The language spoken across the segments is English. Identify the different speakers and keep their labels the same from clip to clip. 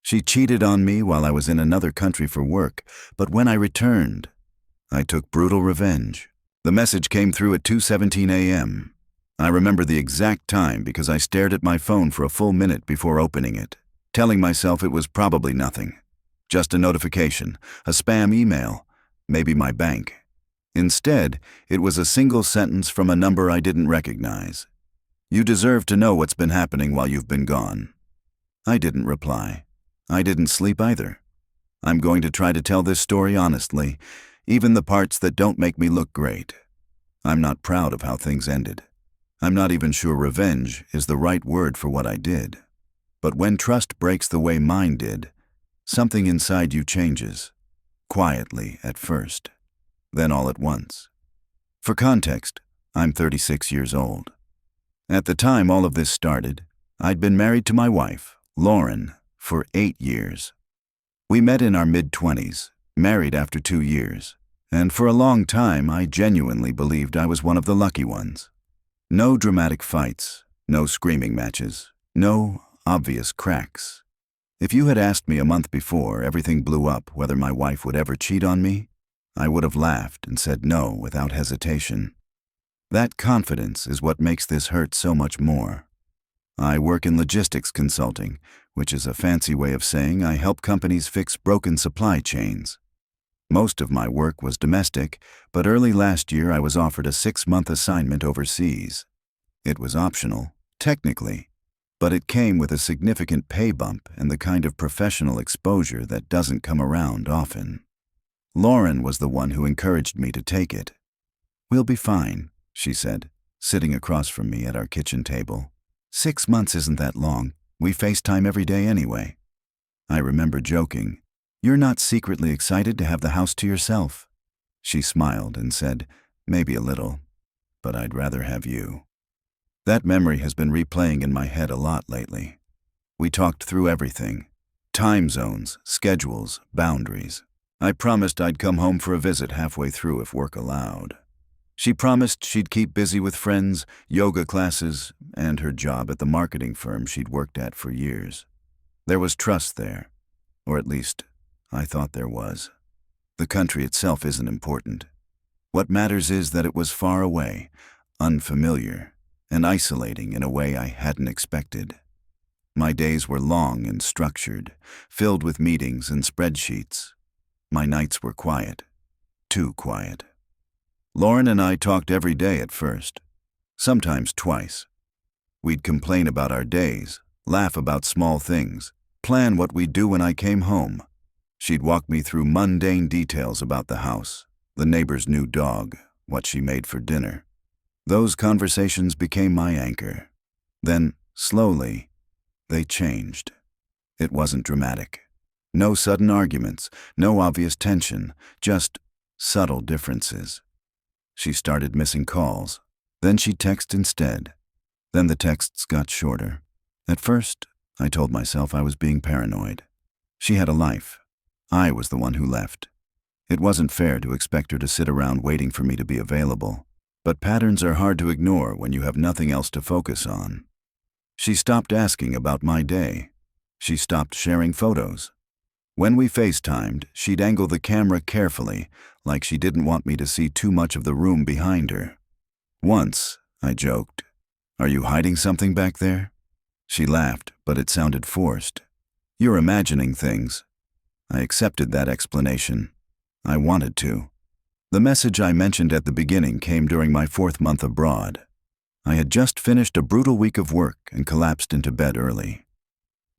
Speaker 1: She cheated on me while I was in another country for work, but when I returned, I took brutal revenge. The message came through at 2:17 a.m. I remember the exact time because I stared at my phone for a full minute before opening it, telling myself it was probably nothing. Just a notification, a spam email, maybe my bank. Instead, it was a single sentence from a number I didn't recognize. "You deserve to know what's been happening while you've been gone." I didn't reply. I didn't sleep either. I'm going to try to tell this story honestly, even the parts that don't make me look great. I'm not proud of how things ended. I'm not even sure revenge is the right word for what I did. But when trust breaks the way mine did, something inside you changes. Quietly at first, then all at once. For context, I'm 36 years old. At the time all of this started, I'd been married to my wife, Lauren, for 8 years. We met in our mid-20s, married after 2 years, and for a long time I genuinely believed I was one of the lucky ones. No dramatic fights, no screaming matches, no obvious cracks. If you had asked me a month before everything blew up whether my wife would ever cheat on me, I would have laughed and said no without hesitation. That confidence is what makes this hurt so much more. I work in logistics consulting, which is a fancy way of saying I help companies fix broken supply chains. Most of my work was domestic, but early last year I was offered a 6-month assignment overseas. It was optional, technically, but it came with a significant pay bump and the kind of professional exposure that doesn't come around often. Lauren was the one who encouraged me to take it. "We'll be fine," she said, sitting across from me at our kitchen table. 6 months isn't that long. We FaceTime every day anyway. I remember joking, "You're not secretly excited to have the house to yourself." She smiled and said, "Maybe a little, but I'd rather have you." That memory has been replaying in my head a lot lately. We talked through everything. Time zones, schedules, boundaries. I promised I'd come home for a visit halfway through if work allowed. She promised she'd keep busy with friends, yoga classes, and her job at the marketing firm she'd worked at for years. There was trust there, or at least, I thought there was. The country itself isn't important. What matters is that it was far away, unfamiliar, and isolating in a way I hadn't expected. My days were long and structured, filled with meetings and spreadsheets. My nights were quiet, too quiet. Lauren and I talked every day at first, sometimes twice. We'd complain about our days, laugh about small things, plan what we'd do when I came home. She'd walk me through mundane details about the house, the neighbor's new dog, what she made for dinner. Those conversations became my anchor. Then, slowly, they changed. It wasn't dramatic. No sudden arguments, no obvious tension, just subtle differences. She started missing calls. Then she'd text instead. Then the texts got shorter. At first, I told myself I was being paranoid. She had a life. I was the one who left. It wasn't fair to expect her to sit around waiting for me to be available. But patterns are hard to ignore when you have nothing else to focus on. She stopped asking about my day. She stopped sharing photos. When we FaceTimed, she'd angle the camera carefully, like she didn't want me to see too much of the room behind her. Once, I joked, "Are you hiding something back there?" She laughed, but it sounded forced. "You're imagining things." I accepted that explanation. I wanted to. The message I mentioned at the beginning came during my 4th month abroad. I had just finished a brutal week of work and collapsed into bed early.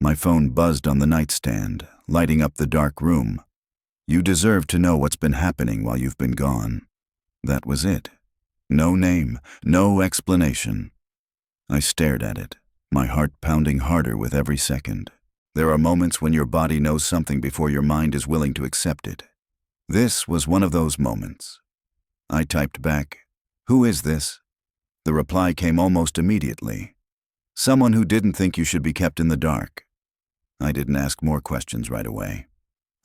Speaker 1: My phone buzzed on the nightstand, lighting up the dark room. "You deserve to know what's been happening while you've been gone." That was it. No name, no explanation. I stared at it, my heart pounding harder with every second. There are moments when your body knows something before your mind is willing to accept it. This was one of those moments. I typed back, "Who is this?" The reply came almost immediately. "Someone who didn't think you should be kept in the dark." I didn't ask more questions right away.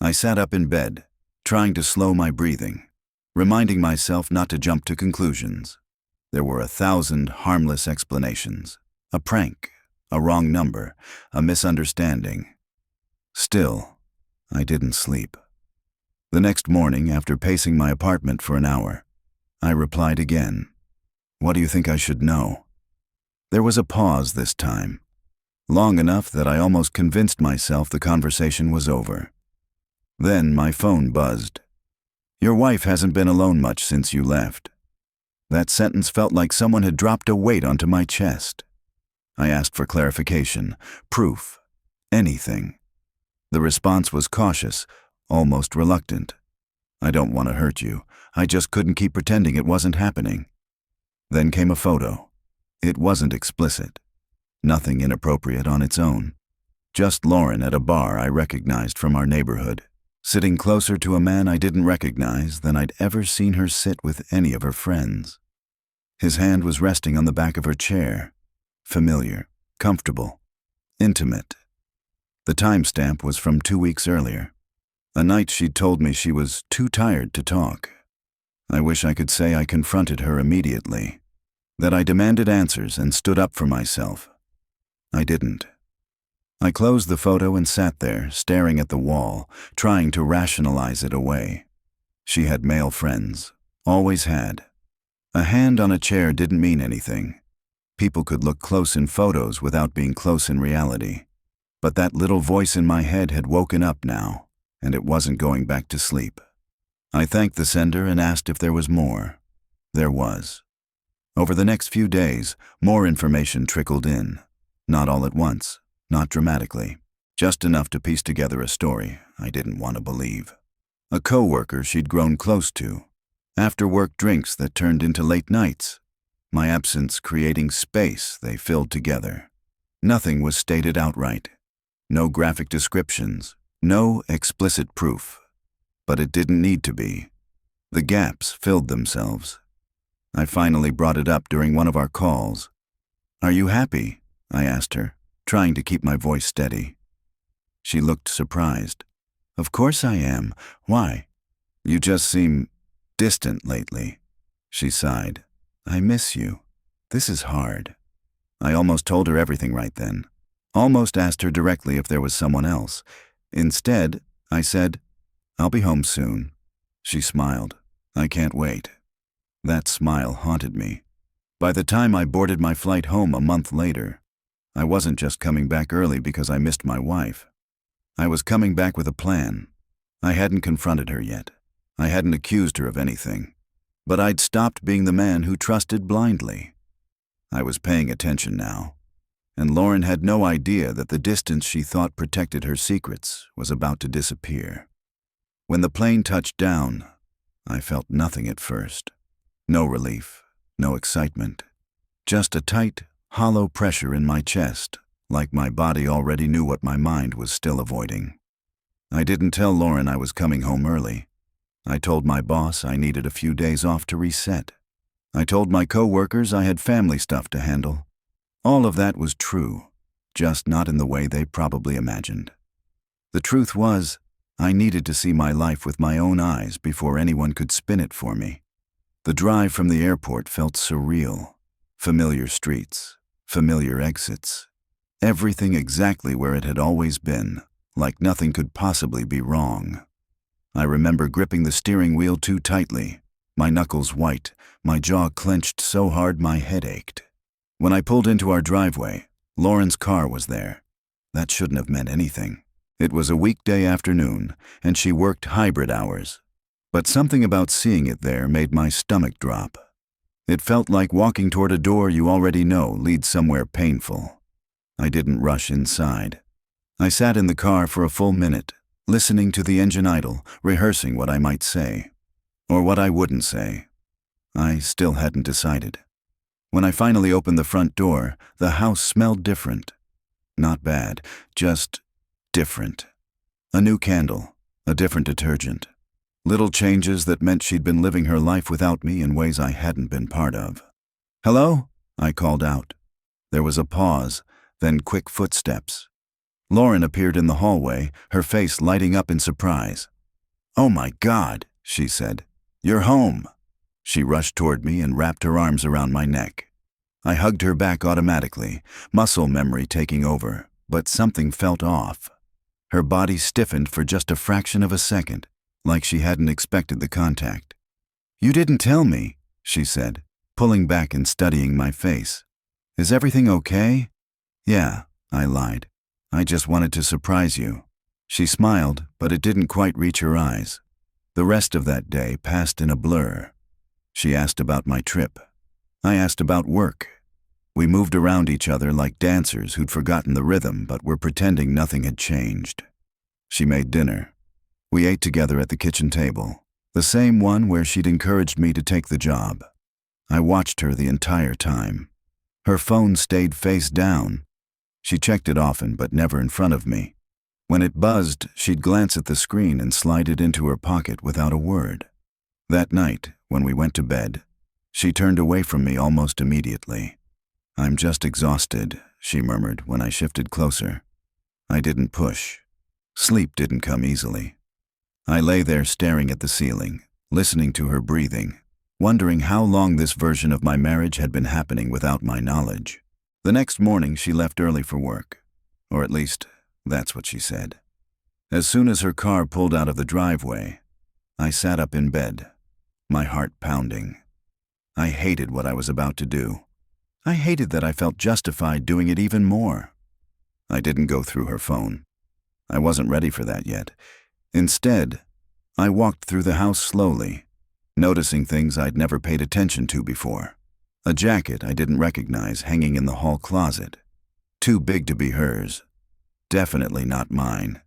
Speaker 1: I sat up in bed, trying to slow my breathing, reminding myself not to jump to conclusions. There were 1,000 harmless explanations. A prank, a wrong number, a misunderstanding. Still, I didn't sleep. The next morning, after pacing my apartment for an hour, I replied again. What do you think I should know? There was a pause this time, long enough that I almost convinced myself the conversation was over. Then my phone buzzed. Your wife hasn't been alone much since you left. That sentence felt like someone had dropped a weight onto my chest. I asked for clarification, proof, anything. The response was cautious, almost reluctant. I don't want to hurt you. I just couldn't keep pretending it wasn't happening. Then came a photo. It wasn't explicit. Nothing inappropriate on its own. Just Lauren at a bar I recognized from our neighborhood, sitting closer to a man I didn't recognize than I'd ever seen her sit with any of her friends. His hand was resting on the back of her chair. Familiar, comfortable, intimate. The timestamp was from 2 weeks earlier. A night she'd told me she was too tired to talk. I wish I could say I confronted her immediately, that I demanded answers and stood up for myself. I didn't. I closed the photo and sat there, staring at the wall, trying to rationalize it away. She had male friends, always had. A hand on a chair didn't mean anything. People could look close in photos without being close in reality. But that little voice in my head had woken up now, and it wasn't going back to sleep. I thanked the sender and asked if there was more. There was. Over the next few days, more information trickled in. Not all at once, not dramatically, just enough to piece together a story I didn't want to believe. A coworker she'd grown close to. After-work drinks that turned into late nights. My absence creating space they filled together. Nothing was stated outright. No graphic descriptions. No explicit proof. But it didn't need to be. The gaps filled themselves. I finally brought it up during one of our calls. Are you happy? I asked her, trying to keep my voice steady. She looked surprised. Of course I am. Why? You just seem distant lately. She sighed. I miss you. This is hard. I almost told her everything right then. Almost asked her directly if there was someone else. Instead, I said, I'll be home soon. She smiled. I can't wait. That smile haunted me. By the time I boarded my flight home a month later, I wasn't just coming back early because I missed my wife. I was coming back with a plan. I hadn't confronted her yet. I hadn't accused her of anything. But I'd stopped being the man who trusted blindly. I was paying attention now. And Lauren had no idea that the distance she thought protected her secrets was about to disappear. When the plane touched down, I felt nothing at first. No relief, no excitement. Just a tight, hollow pressure in my chest, like my body already knew what my mind was still avoiding. I didn't tell Lauren I was coming home early. I told my boss I needed a few days off to reset. I told my coworkers I had family stuff to handle. All of that was true, just not in the way they probably imagined. The truth was, I needed to see my life with my own eyes before anyone could spin it for me. The drive from the airport felt surreal. Familiar streets, familiar exits. Everything exactly where it had always been, like nothing could possibly be wrong. I remember gripping the steering wheel too tightly, my knuckles white, my jaw clenched so hard my head ached. When I pulled into our driveway, Lauren's car was there. That shouldn't have meant anything. It was a weekday afternoon, and she worked hybrid hours. But something about seeing it there made my stomach drop. It felt like walking toward a door you already know leads somewhere painful. I didn't rush inside. I sat in the car for a full minute, listening to the engine idle, rehearsing what I might say. Or what I wouldn't say. I still hadn't decided. When I finally opened the front door, the house smelled different. Not bad, just different. A new candle, a different detergent. Little changes that meant she'd been living her life without me in ways I hadn't been part of. Hello? I called out. There was a pause, then quick footsteps. Lauren appeared in the hallway, her face lighting up in surprise. Oh my God, she said. You're home. She rushed toward me and wrapped her arms around my neck. I hugged her back automatically, muscle memory taking over, but something felt off. Her body stiffened for just a fraction of a second, like she hadn't expected the contact. "You didn't tell me," she said, pulling back and studying my face. "Is everything okay?" "Yeah," I lied. "I just wanted to surprise you." She smiled, but it didn't quite reach her eyes. The rest of that day passed in a blur. She asked about my trip. I asked about work. We moved around each other like dancers who'd forgotten the rhythm but were pretending nothing had changed. She made dinner. We ate together at the kitchen table, the same one where she'd encouraged me to take the job. I watched her the entire time. Her phone stayed face down. She checked it often, but never in front of me. When it buzzed, she'd glance at the screen and slide it into her pocket without a word. That night, when we went to bed, she turned away from me almost immediately. "I'm just exhausted," she murmured when I shifted closer. I didn't push. Sleep didn't come easily. I lay there staring at the ceiling, listening to her breathing, wondering how long this version of my marriage had been happening without my knowledge. The next morning, she left early for work. Or at least, that's what she said. As soon as her car pulled out of the driveway, I sat up in bed, my heart pounding. I hated what I was about to do. I hated that I felt justified doing it even more. I didn't go through her phone. I wasn't ready for that yet. Instead, I walked through the house slowly, noticing things I'd never paid attention to before. A jacket I didn't recognize hanging in the hall closet. Too big to be hers. Definitely not mine.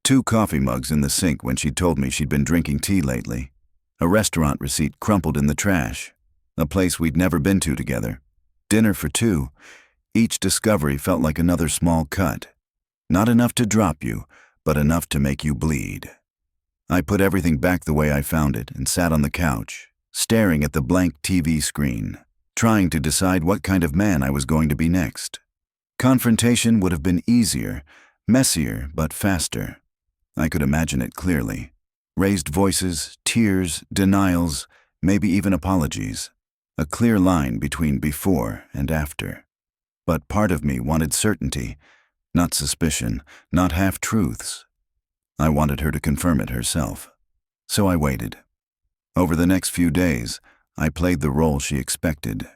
Speaker 1: 2 coffee mugs in the sink when she'd told me she'd been drinking tea lately. A restaurant receipt crumpled in the trash. A place we'd never been to together. Dinner for 2. Each discovery felt like another small cut. Not enough to drop you, but enough to make you bleed. I put everything back the way I found it and sat on the couch, staring at the blank TV screen, trying to decide what kind of man I was going to be next. Confrontation would have been easier, messier, but faster. I could imagine it clearly. Raised voices, tears, denials, maybe even apologies. A clear line between before and after. But part of me wanted certainty, not suspicion, not half-truths. I wanted her to confirm it herself. So I waited. Over the next few days, I played the role she expected.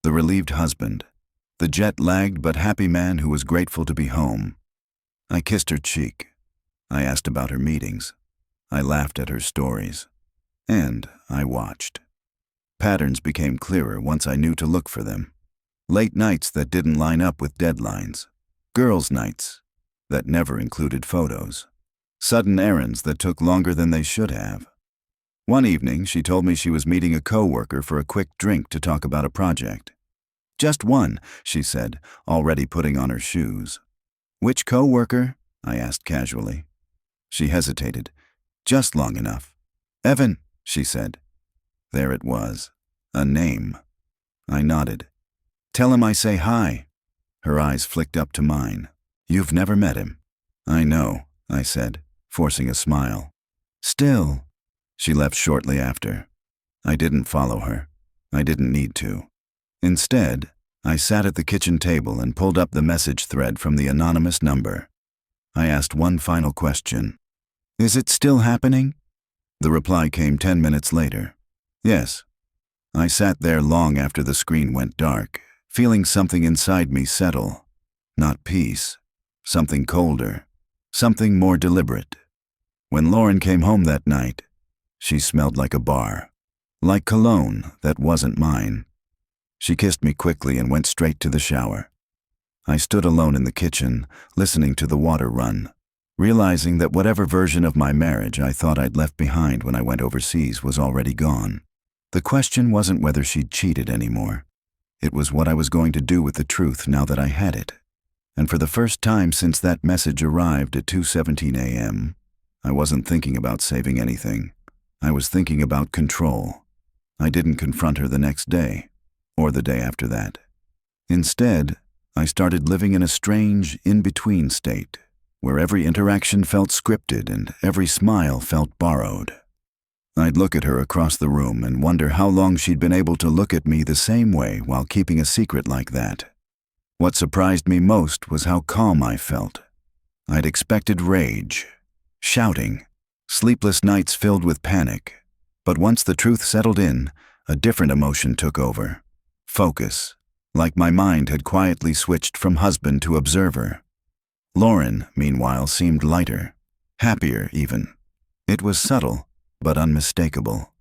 Speaker 1: The relieved husband. The jet-lagged but happy man who was grateful to be home. I kissed her cheek. I asked about her meetings. I laughed at her stories. And I watched. Patterns became clearer once I knew to look for them. Late nights that didn't line up with deadlines. Girls' nights that never included photos. Sudden errands that took longer than they should have. One evening, she told me she was meeting a coworker for a quick drink to talk about a project. "Just one," she said, already putting on her shoes. "Which coworker?" I asked casually. She hesitated, just long enough. "Evan," she said. There it was, a name. I nodded. "Tell him I say hi." Her eyes flicked up to mine. "You've never met him." "I know," I said, forcing a smile. "Still." She left shortly after. I didn't follow her. I didn't need to. Instead, I sat at the kitchen table and pulled up the message thread from the anonymous number. I asked one final question. "Is it still happening?" The reply came 10 minutes later. "Yes." I sat there long after the screen went dark, feeling something inside me settle. Not peace. Something colder. Something more deliberate. When Lauren came home that night, she smelled like a bar. Like cologne that wasn't mine. She kissed me quickly and went straight to the shower. I stood alone in the kitchen, listening to the water run, realizing that whatever version of my marriage I thought I'd left behind when I went overseas was already gone. The question wasn't whether she'd cheated anymore. It was what I was going to do with the truth now that I had it. And for the first time since that message arrived at 2:17 a.m., I wasn't thinking about saving anything. I was thinking about control. I didn't confront her the next day, or the day after that. Instead, I started living in a strange, in-between state, where every interaction felt scripted and every smile felt borrowed. I'd look at her across the room and wonder how long she'd been able to look at me the same way while keeping a secret like that. What surprised me most was how calm I felt. I'd expected rage, shouting, sleepless nights filled with panic. But once the truth settled in, a different emotion took over. Focus, like my mind had quietly switched from husband to observer. Lauren, meanwhile, seemed lighter, happier even. It was subtle, but unmistakable.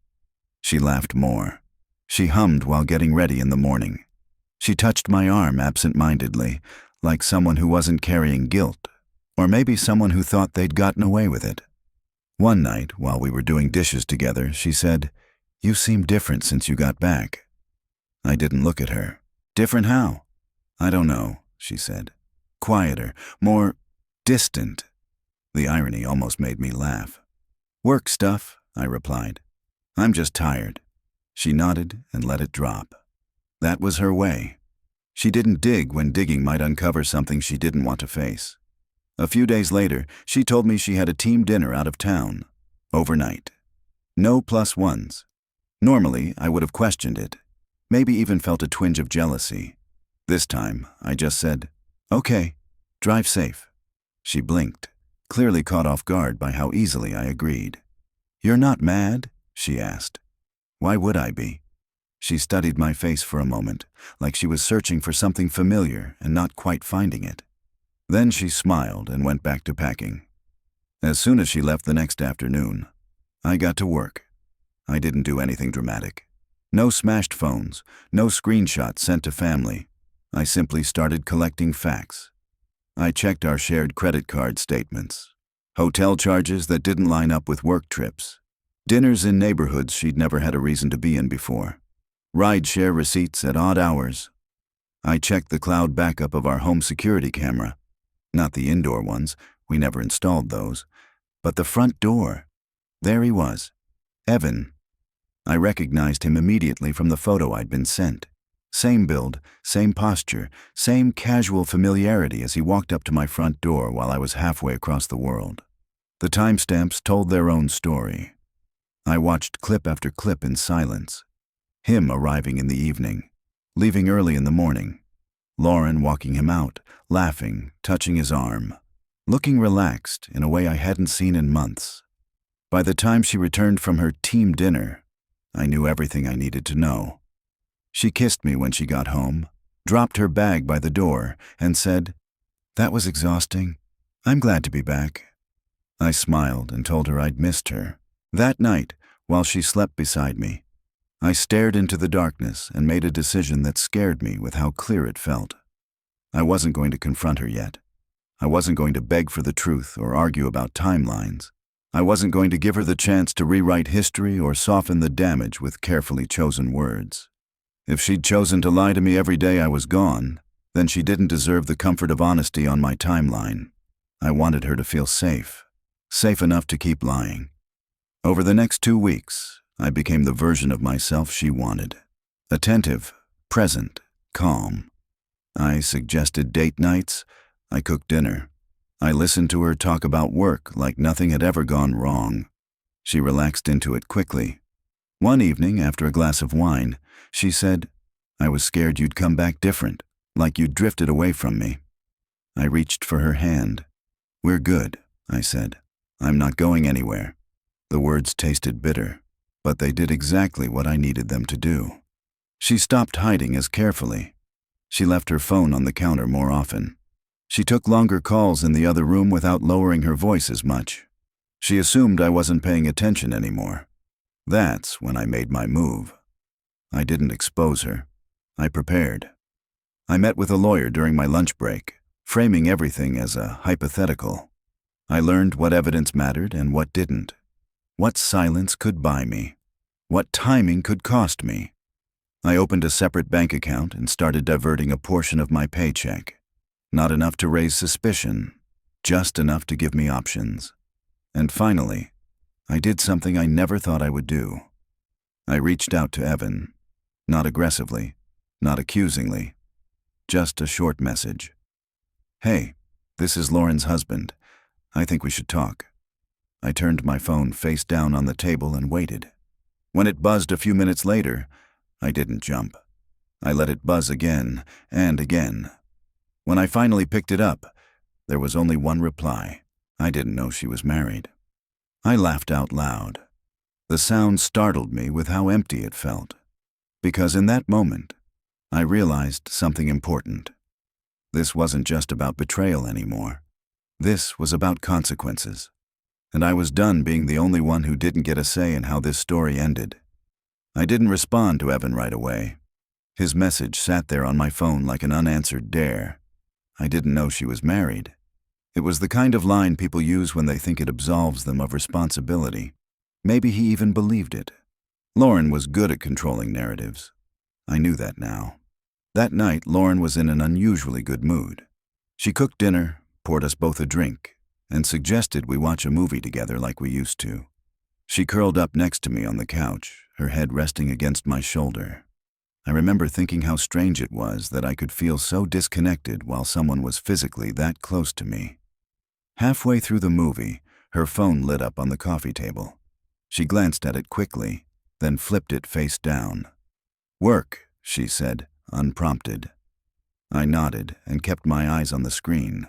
Speaker 1: She laughed more. She hummed while getting ready in the morning. She touched my arm absent-mindedly, like someone who wasn't carrying guilt, or maybe someone who thought they'd gotten away with it. One night, while we were doing dishes together, she said, "You seem different since you got back." I didn't look at her. "Different how?" "I don't know," she said. "Quieter, more distant." The irony almost made me laugh. "Work stuff," I replied. "I'm just tired." She nodded and let it drop. That was her way. She didn't dig when digging might uncover something she didn't want to face. A few days later, she told me she had a team dinner out of town, overnight. No plus ones. Normally, I would have questioned it, maybe even felt a twinge of jealousy. This time, I just said, "Okay, drive safe." She blinked, clearly caught off guard by how easily I agreed. "You're not mad?" she asked. "Why would I be?" She studied my face for a moment, like she was searching for something familiar and not quite finding it. Then she smiled and went back to packing. As soon as she left the next afternoon, I got to work. I didn't do anything dramatic. No smashed phones, no screenshots sent to family. I simply started collecting facts. I checked our shared credit card statements, hotel charges that didn't line up with work trips, dinners in neighborhoods she'd never had a reason to be in before, ride-share receipts at odd hours. I checked the cloud backup of our home security camera. Not the indoor ones, we never installed those, but the front door. There he was, Evan. I recognized him immediately from the photo I'd been sent. Same build, same posture, same casual familiarity as he walked up to my front door while I was halfway across the world. The timestamps told their own story. I watched clip after clip in silence. Him arriving in the evening, leaving early in the morning. Lauren walking him out, laughing, touching his arm, looking relaxed in a way I hadn't seen in months. By the time she returned from her team dinner, I knew everything I needed to know. She kissed me when she got home, dropped her bag by the door, and said, "That was exhausting. I'm glad to be back." I smiled and told her I'd missed her. That night, while she slept beside me, I stared into the darkness and made a decision that scared me with how clear it felt. I wasn't going to confront her yet. I wasn't going to beg for the truth or argue about timelines. I wasn't going to give her the chance to rewrite history or soften the damage with carefully chosen words. If she'd chosen to lie to me every day I was gone, then she didn't deserve the comfort of honesty on my timeline. I wanted her to feel safe, safe enough to keep lying. Over the next 2 weeks, I became the version of myself she wanted. Attentive, present, calm. I suggested date nights. I cooked dinner. I listened to her talk about work like nothing had ever gone wrong. She relaxed into it quickly. One evening, after a glass of wine, she said, "I was scared you'd come back different, like you'd drifted away from me." I reached for her hand. "We're good," I said. "I'm not going anywhere." The words tasted bitter, but they did exactly what I needed them to do. She stopped hiding as carefully. She left her phone on the counter more often. She took longer calls in the other room without lowering her voice as much. She assumed I wasn't paying attention anymore. That's when I made my move. I didn't expose her. I prepared. I met with a lawyer during my lunch break, framing everything as a hypothetical. I learned what evidence mattered and what didn't. What silence could buy me. What timing could cost me. I opened a separate bank account and started diverting a portion of my paycheck. Not enough to raise suspicion, just enough to give me options. And finally, I did something I never thought I would do. I reached out to Evan, not aggressively, not accusingly, just a short message. "Hey, this is Lauren's husband. I think we should talk." I turned my phone face down on the table and waited. When it buzzed a few minutes later, I didn't jump. I let it buzz again and again. When I finally picked it up, There was only one reply. I didn't know she was married. I laughed out loud. The sound startled me with how empty it felt. Because in that moment, I realized something important. This wasn't just about betrayal anymore. This was about consequences. And I was done being the only one who didn't get a say in how this story ended. I didn't respond to Evan right away. His message sat there on my phone like an unanswered dare. I didn't know she was married. It was the kind of line people use when they think it absolves them of responsibility. Maybe he even believed it. Lauren was good at controlling narratives. I knew that now. That night, Lauren was in an unusually good mood. She cooked dinner, poured us both a drink, and suggested we watch a movie together like we used to. She curled up next to me on the couch, her head resting against my shoulder. I remember thinking how strange it was that I could feel so disconnected while someone was physically that close to me. Halfway through the movie, her phone lit up on the coffee table. She glanced at it quickly, then flipped it face down. "Work," she said, unprompted. I nodded and kept my eyes on the screen.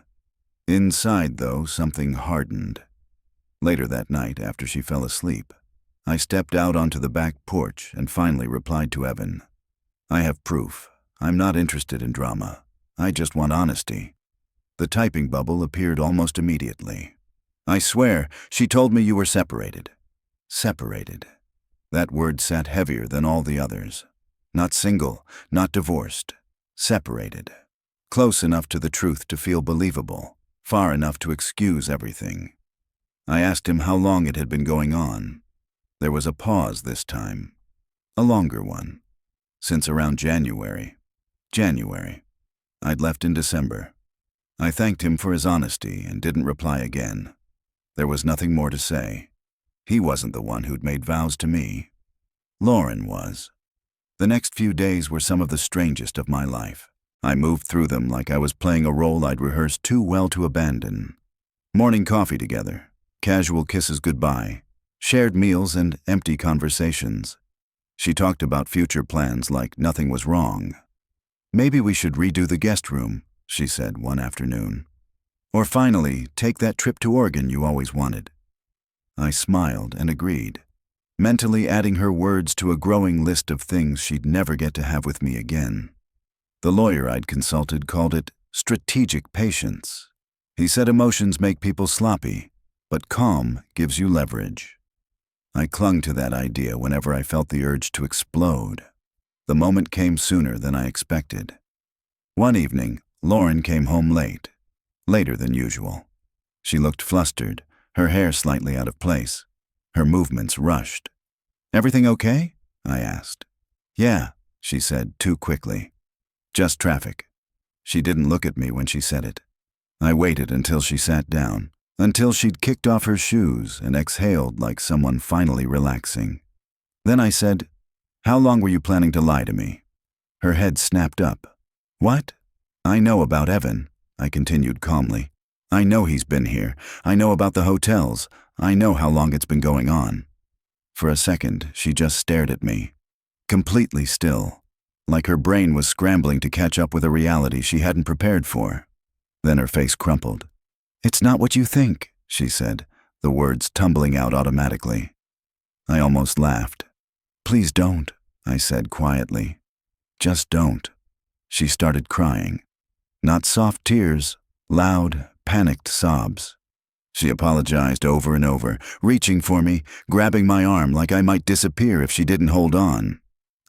Speaker 1: Inside, though, something hardened. Later that night, after she fell asleep, I stepped out onto the back porch and finally replied to Evan. "I have proof. I'm not interested in drama. I just want honesty." The typing bubble appeared almost immediately. "I swear, she told me you were separated." Separated. That word sat heavier than all the others. Not single, not divorced. Separated. Close enough to the truth to feel believable, far enough to excuse everything. I asked him how long it had been going on. There was a pause this time. A longer one. Since around January. I'd left in December. I thanked him for his honesty and didn't reply again. There was nothing more to say. He wasn't the one who'd made vows to me. Lauren was. The next few days were some of the strangest of my life. I moved through them like I was playing a role I'd rehearsed too well to abandon. Morning coffee together, casual kisses goodbye, shared meals and empty conversations. She talked about future plans like nothing was wrong. "Maybe we should redo the guest room," she said one afternoon. "Or finally, take that trip to Oregon you always wanted." I smiled and agreed, mentally adding her words to a growing list of things she'd never get to have with me again. The lawyer I'd consulted called it strategic patience. He said emotions make people sloppy, but calm gives you leverage. I clung to that idea whenever I felt the urge to explode. The moment came sooner than I expected. One evening, Lauren came home late, later than usual. She looked flustered, her hair slightly out of place. Her movements rushed. "Everything okay?" I asked. "Yeah," she said too quickly. "Just traffic." She didn't look at me when she said it. I waited until she sat down, until she'd kicked off her shoes and exhaled like someone finally relaxing. Then I said, "How long were you planning to lie to me?" Her head snapped up. "What?" "I know about Evan," I continued calmly. "I know he's been here. I know about the hotels. I know how long it's been going on." For a second, she just stared at me, completely still, like her brain was scrambling to catch up with a reality she hadn't prepared for. Then her face crumpled. "It's not what you think," she said, the words tumbling out automatically. I almost laughed. "Please don't," I said quietly. "Just don't." She started crying. Not soft tears, loud, panicked sobs. She apologized over and over, reaching for me, grabbing my arm like I might disappear if she didn't hold on.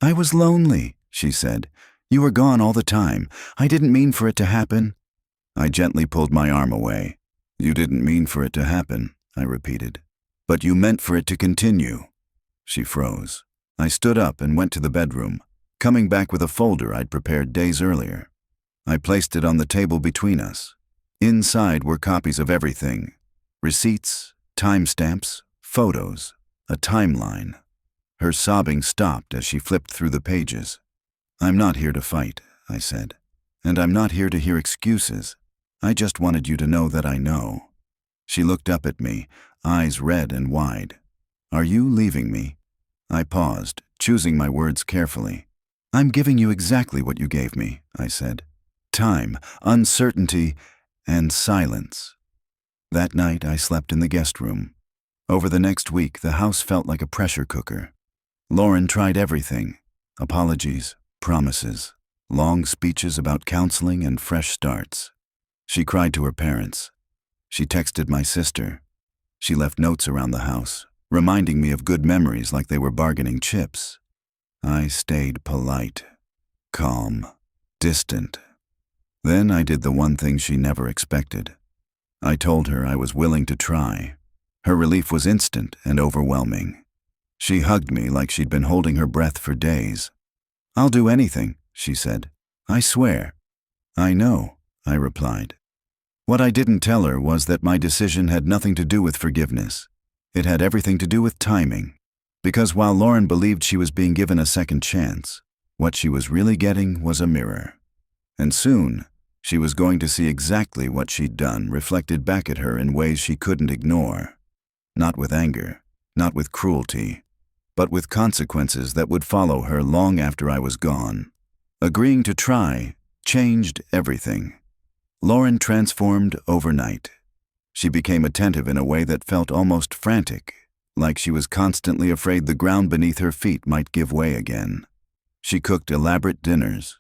Speaker 1: "I was lonely," she said. "You were gone all the time. I didn't mean for it to happen." I gently pulled my arm away. "You didn't mean for it to happen," I repeated. "But you meant for it to continue." She froze. I stood up and went to the bedroom, coming back with a folder I'd prepared days earlier. I placed it on the table between us. Inside were copies of everything. Receipts, timestamps, photos, a timeline. Her sobbing stopped as she flipped through the pages. "I'm not here to fight," I said. "And I'm not here to hear excuses. I just wanted you to know that I know." She looked up at me, eyes red and wide. "Are you leaving me?" I paused, choosing my words carefully. "I'm giving you exactly what you gave me," I said. "Time, uncertainty, and silence. That night, I slept in the guest room. Over the next week, the house felt like a pressure cooker. Lauren tried everything: apologies, promises, long speeches about counseling and fresh starts. She cried to her parents. She texted my sister. She left notes around the house, reminding me of good memories like they were bargaining chips. I stayed polite, calm, distant. Then I did the one thing she never expected. I told her I was willing to try. Her relief was instant and overwhelming. She hugged me like she'd been holding her breath for days. "I'll do anything," she said. "I swear." "I know," I replied. What I didn't tell her was that my decision had nothing to do with forgiveness. It had everything to do with timing. Because while Lauren believed she was being given a second chance, what she was really getting was a mirror. And soon, she was going to see exactly what she'd done reflected back at her in ways she couldn't ignore. Not with anger, not with cruelty, but with consequences that would follow her long after I was gone. Agreeing to try changed everything. Lauren transformed overnight. She became attentive in a way that felt almost frantic, like she was constantly afraid the ground beneath her feet might give way again. She cooked elaborate dinners.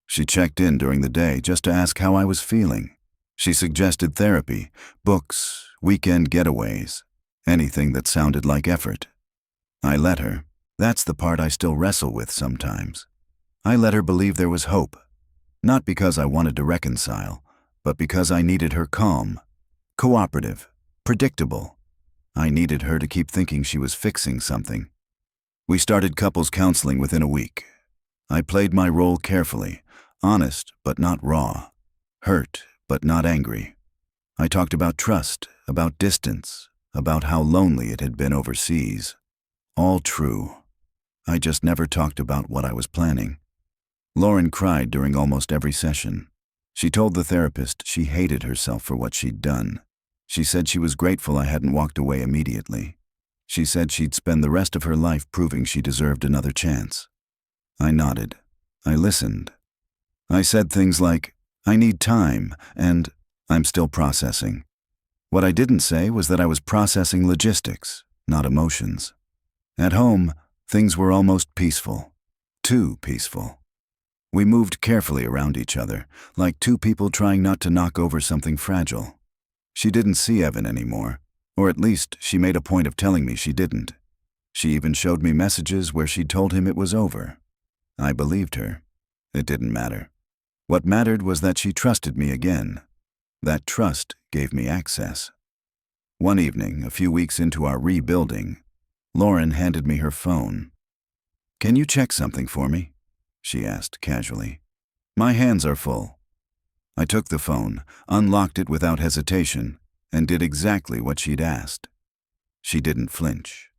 Speaker 1: She checked in during the day just to ask how I was feeling. She suggested therapy, books, weekend getaways, anything that sounded like effort. I let her. That's the part I still wrestle with sometimes. I let her believe there was hope, not because I wanted to reconcile, but because I needed her calm, cooperative, predictable. I needed her to keep thinking she was fixing something. We started couples counseling within a week. I played my role carefully, honest but not raw, hurt but not angry. I talked about trust, about distance, about how lonely it had been overseas. All true. I just never talked about what I was planning. Lauren cried during almost every session. She told the therapist she hated herself for what she'd done. She said she was grateful I hadn't walked away immediately. She said she'd spend the rest of her life proving she deserved another chance. I nodded. I listened. I said things like, "I need time," and "I'm still processing." What I didn't say was that I was processing logistics, not emotions. At home, things were almost peaceful. Too peaceful. We moved carefully around each other, like two people trying not to knock over something fragile. She didn't see Evan anymore, or at least she made a point of telling me she didn't. She even showed me messages where she'd told him it was over. I believed her. It didn't matter. What mattered was that she trusted me again. That trust gave me access. One evening, a few weeks into our rebuilding, Lauren handed me her phone. "Can you check something for me?" she asked casually. "My hands are full." I took the phone, unlocked it without hesitation, and did exactly what she'd asked. She didn't flinch.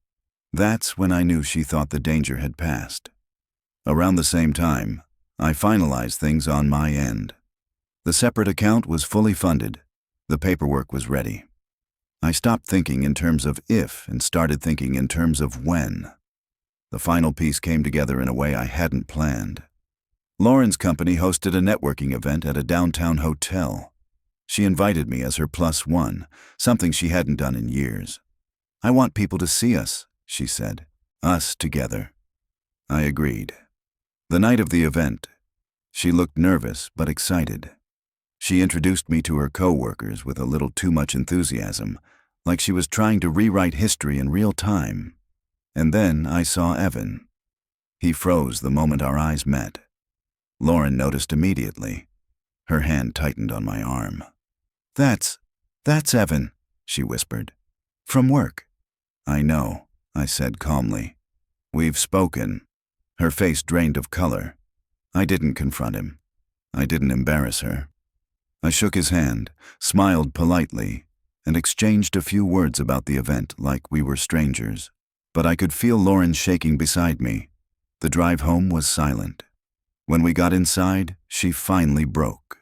Speaker 1: That's when I knew she thought the danger had passed. Around the same time, I finalized things on my end. The separate account was fully funded. The paperwork was ready. I stopped thinking in terms of if and started thinking in terms of when. The final piece came together in a way I hadn't planned. Lauren's company hosted a networking event at a downtown hotel. She invited me as her +1, something she hadn't done in years. "I want people to see us," she said. "Us together." I agreed. The night of the event, she looked nervous but excited. She introduced me to her co-workers with a little too much enthusiasm, like she was trying to rewrite history in real time. And then I saw Evan. He froze the moment our eyes met. Lauren noticed immediately. Her hand tightened on my arm. That's Evan," she whispered. "From work." "I know," I said calmly. "We've spoken." Her face drained of color. I didn't confront him. I didn't embarrass her. I shook his hand, smiled politely, and exchanged a few words about the event like we were strangers. But I could feel Lauren shaking beside me. The drive home was silent. When we got inside, she finally broke.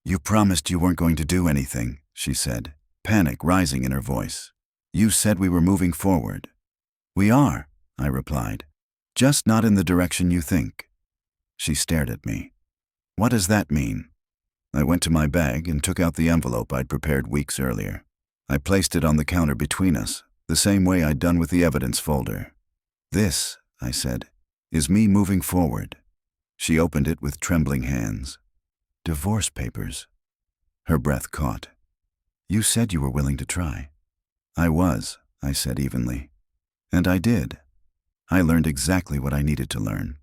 Speaker 1: "You promised you weren't going to do anything," she said, panic rising in her voice. "You said we were moving forward." "We are," I replied. "Just not in the direction you think." She stared at me. "What does that mean?" I went to my bag and took out the envelope I'd prepared weeks earlier. I placed it on the counter between us, the same way I'd done with the evidence folder. "This," I said, "is me moving forward." She opened it with trembling hands. "Divorce papers." Her breath caught. "You said you were willing to try." "I was," I said evenly. "And I did. I learned exactly what I needed to learn."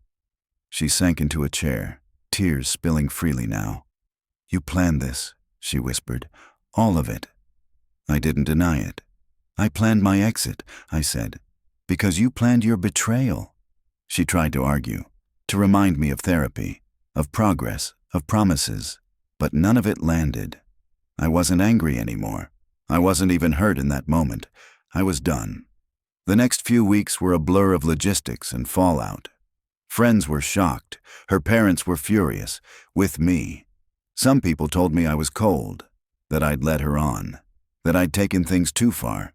Speaker 1: She sank into a chair, tears spilling freely now. "You planned this," she whispered. "All of it." I didn't deny it. "I planned my exit," I said, "because you planned your betrayal." She tried to argue, to remind me of therapy, of progress, of promises, but none of it landed. I wasn't angry anymore. I wasn't even hurt in that moment. I was done. The next few weeks were a blur of logistics and fallout. Friends were shocked. Her parents were furious. With me. Some people told me I was cold, that I'd led her on, that I'd taken things too far.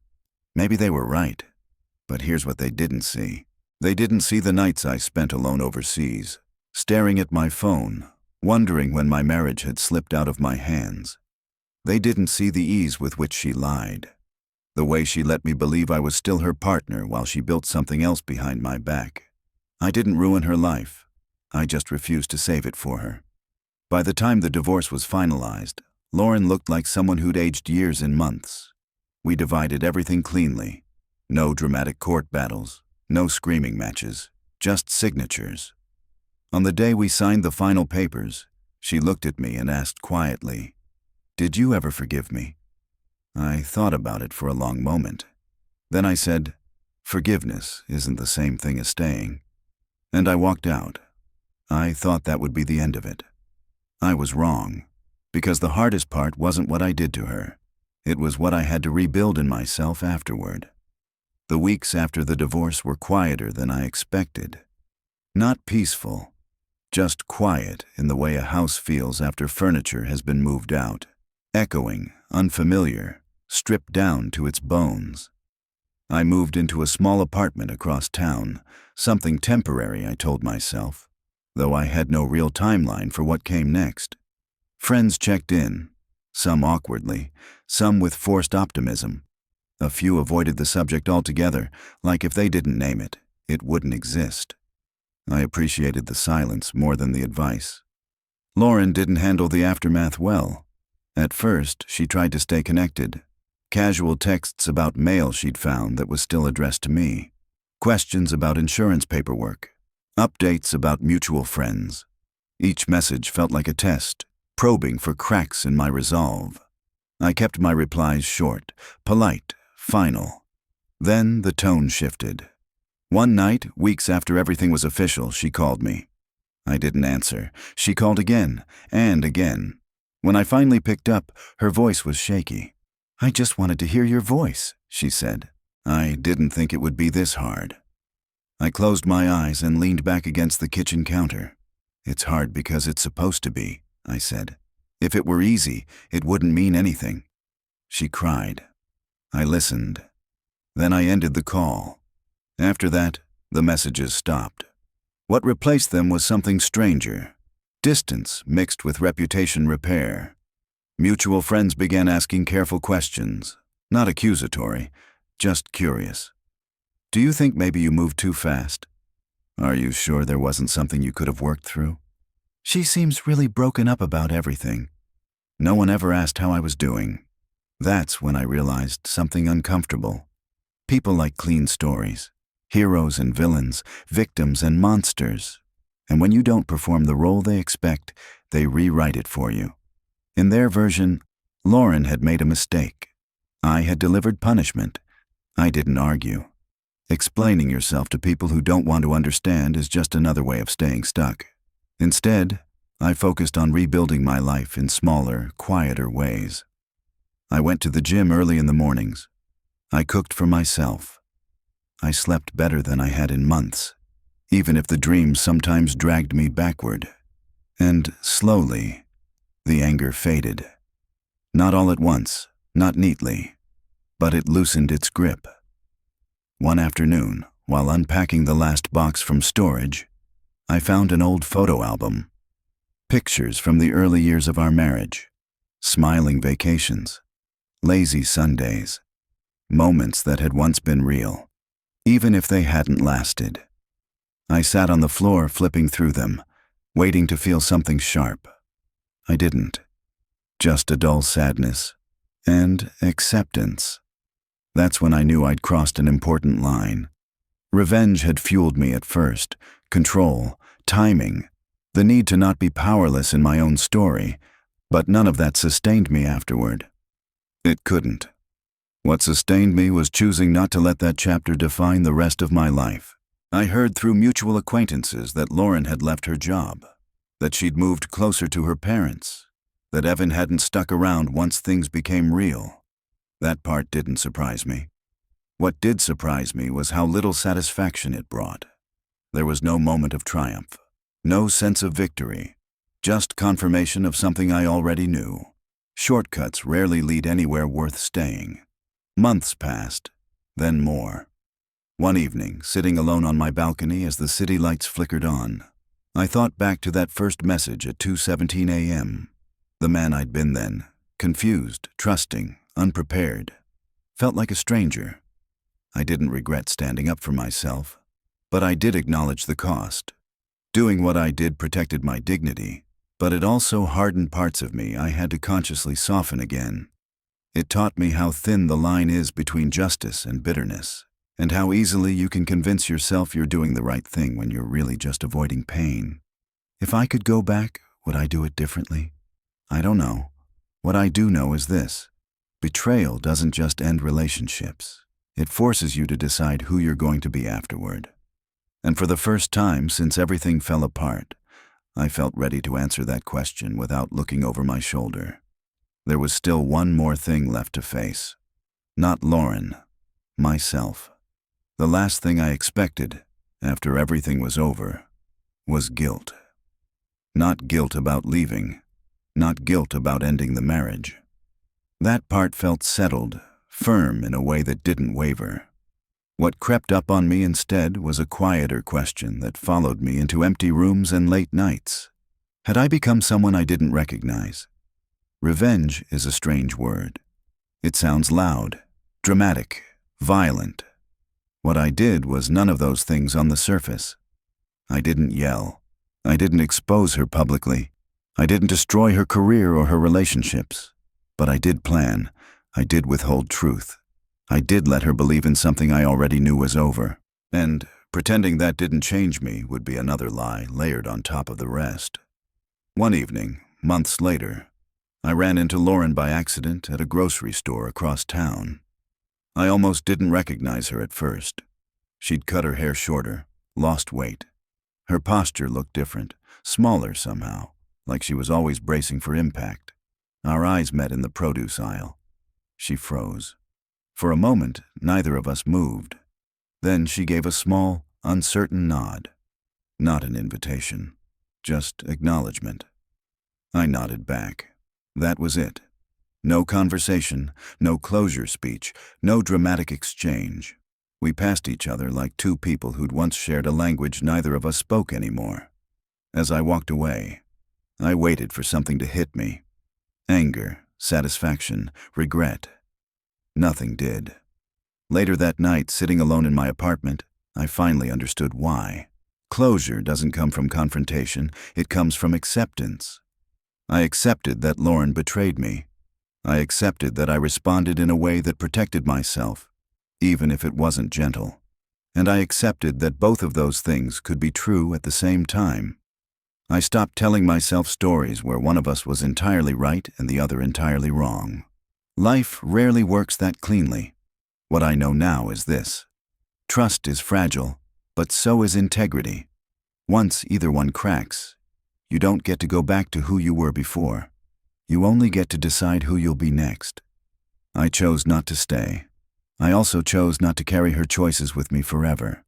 Speaker 1: Maybe they were right. But here's what they didn't see. They didn't see the nights I spent alone overseas, staring at my phone, wondering when my marriage had slipped out of my hands. They didn't see the ease with which she lied, the way she let me believe I was still her partner while she built something else behind my back. I didn't ruin her life. I just refused to save it for her. By the time the divorce was finalized, Lauren looked like someone who'd aged years in months. We divided everything cleanly. No dramatic court battles, no screaming matches, just signatures. On the day we signed the final papers, she looked at me and asked quietly, "Did you ever forgive me?" I thought about it for a long moment. Then I said, "Forgiveness isn't the same thing as staying." And I walked out. I thought that would be the end of it. I was wrong, because the hardest part wasn't what I did to her. It was what I had to rebuild in myself afterward. The weeks after the divorce were quieter than I expected. Not peaceful, just quiet in the way a house feels after furniture has been moved out. Echoing, unfamiliar, stripped down to its bones. I moved into a small apartment across town, something temporary, I told myself, though I had no real timeline for what came next. Friends checked in, some awkwardly, some with forced optimism. A few avoided the subject altogether, like if they didn't name it, it wouldn't exist. I appreciated the silence more than the advice. Lauren didn't handle the aftermath well. At first, she tried to stay connected. Casual texts about mail she'd found that was still addressed to me. Questions about insurance paperwork. Updates about mutual friends. Each message felt like a test, probing for cracks in my resolve. I kept my replies short, polite, final. Then the tone shifted. One night, weeks after everything was official, she called me. I didn't answer. She called again, and again. When I finally picked up, her voice was shaky. "I just wanted to hear your voice," she said. I didn't think it would be this hard. I closed my eyes and leaned back against the kitchen counter. "It's hard because it's supposed to be," I said. "If it were easy, it wouldn't mean anything." She cried. I listened. Then I ended the call. After that, the messages stopped. What replaced them was something stranger. Distance mixed with reputation repair. Mutual friends began asking careful questions, not accusatory, just curious. "Do you think maybe you moved too fast? Are you sure there wasn't something you could have worked through? She seems really broken up about everything. No one ever asked how I was doing." That's when I realized something uncomfortable. People like clean stories, heroes and villains, victims and monsters. And when you don't perform the role they expect, they rewrite it for you. In their version, Lauren had made a mistake. I had delivered punishment. I didn't argue. Explaining yourself to people who don't want to understand is just another way of staying stuck. Instead, I focused on rebuilding my life in smaller, quieter ways. I went to the gym early in the mornings. I cooked for myself. I slept better than I had in months, even if the dreams sometimes dragged me backward. And slowly, the anger faded. Not all at once, not neatly, but it loosened its grip. One afternoon, while unpacking the last box from storage, I found an old photo album. Pictures from the early years of our marriage. Smiling vacations. Lazy Sundays. Moments that had once been real, even if they hadn't lasted. I sat on the floor flipping through them, waiting to feel something sharp. I didn't. Just a dull sadness and acceptance. That's when I knew I'd crossed an important line. Revenge had fueled me at first. Control, timing, the need to not be powerless in my own story, but none of that sustained me afterward. It couldn't. What sustained me was choosing not to let that chapter define the rest of my life. I heard through mutual acquaintances that Lauren had left her job, that she'd moved closer to her parents, that Evan hadn't stuck around once things became real. That part didn't surprise me. What did surprise me was how little satisfaction it brought. There was no moment of triumph, no sense of victory, just confirmation of something I already knew. Shortcuts rarely lead anywhere worth staying. Months passed, then more. One evening, sitting alone on my balcony as the city lights flickered on, I thought back to that first message at 2:17 a.m. The man I'd been then, confused, trusting, unprepared, felt like a stranger. I didn't regret standing up for myself, but I did acknowledge the cost. Doing what I did protected my dignity, but it also hardened parts of me I had to consciously soften again. It taught me how thin the line is between justice and bitterness, and how easily you can convince yourself you're doing the right thing when you're really just avoiding pain. If I could go back, would I do it differently? I don't know. What I do know is this: betrayal doesn't just end relationships. It forces you to decide who you're going to be afterward. And for the first time since everything fell apart, I felt ready to answer that question without looking over my shoulder. There was still one more thing left to face. Not Lauren, myself. The last thing I expected, after everything was over, was guilt. Not guilt about leaving, not guilt about ending the marriage. That part felt settled, firm in a way that didn't waver. What crept up on me instead was a quieter question that followed me into empty rooms and late nights. Had I become someone I didn't recognize? Revenge is a strange word. It sounds loud, dramatic, violent. What I did was none of those things on the surface. I didn't yell. I didn't expose her publicly. I didn't destroy her career or her relationships. But I did plan. I did withhold truth. I did let her believe in something I already knew was over. And pretending that didn't change me would be another lie layered on top of the rest. One evening, months later, I ran into Lauren by accident at a grocery store across town. I almost didn't recognize her at first. She'd cut her hair shorter, lost weight. Her posture looked different, smaller somehow, like she was always bracing for impact. Our eyes met in the produce aisle. She froze. For a moment, neither of us moved. Then she gave a small, uncertain nod. Not an invitation, just acknowledgement. I nodded back. That was it. No conversation, no closure speech, no dramatic exchange. We passed each other like two people who'd once shared a language neither of us spoke anymore. As I walked away, I waited for something to hit me. Anger, satisfaction, regret. Nothing did. Later that night, sitting alone in my apartment, I finally understood why. Closure doesn't come from confrontation, it comes from acceptance. I accepted that Lauren betrayed me. I accepted that I responded in a way that protected myself, even if it wasn't gentle. And I accepted that both of those things could be true at the same time. I stopped telling myself stories where one of us was entirely right and the other entirely wrong. Life rarely works that cleanly. What I know now is this: trust is fragile, but so is integrity. Once either one cracks, you don't get to go back to who you were before. You only get to decide who you'll be next. I chose not to stay. I also chose not to carry her choices with me forever.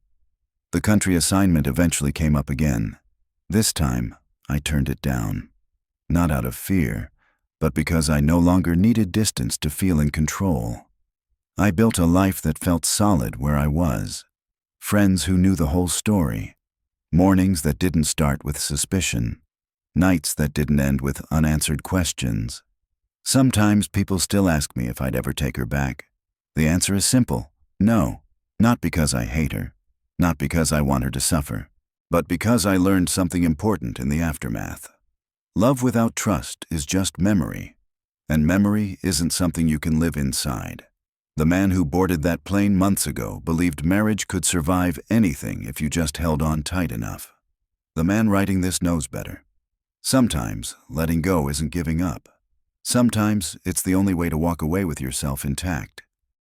Speaker 1: The country assignment eventually came up again. This time, I turned it down. Not out of fear, but because I no longer needed distance to feel in control. I built a life that felt solid where I was. Friends who knew the whole story. Mornings that didn't start with suspicion. Nights that didn't end with unanswered questions. Sometimes people still ask me if I'd ever take her back. The answer is simple: no. Not because I hate her, not because I want her to suffer, but because I learned something important in the aftermath. Love without trust is just memory, and memory isn't something you can live inside. The man who boarded that plane months ago believed marriage could survive anything if you just held on tight enough. The man writing this knows better. Sometimes letting go isn't giving up. Sometimes it's the only way to walk away with yourself intact.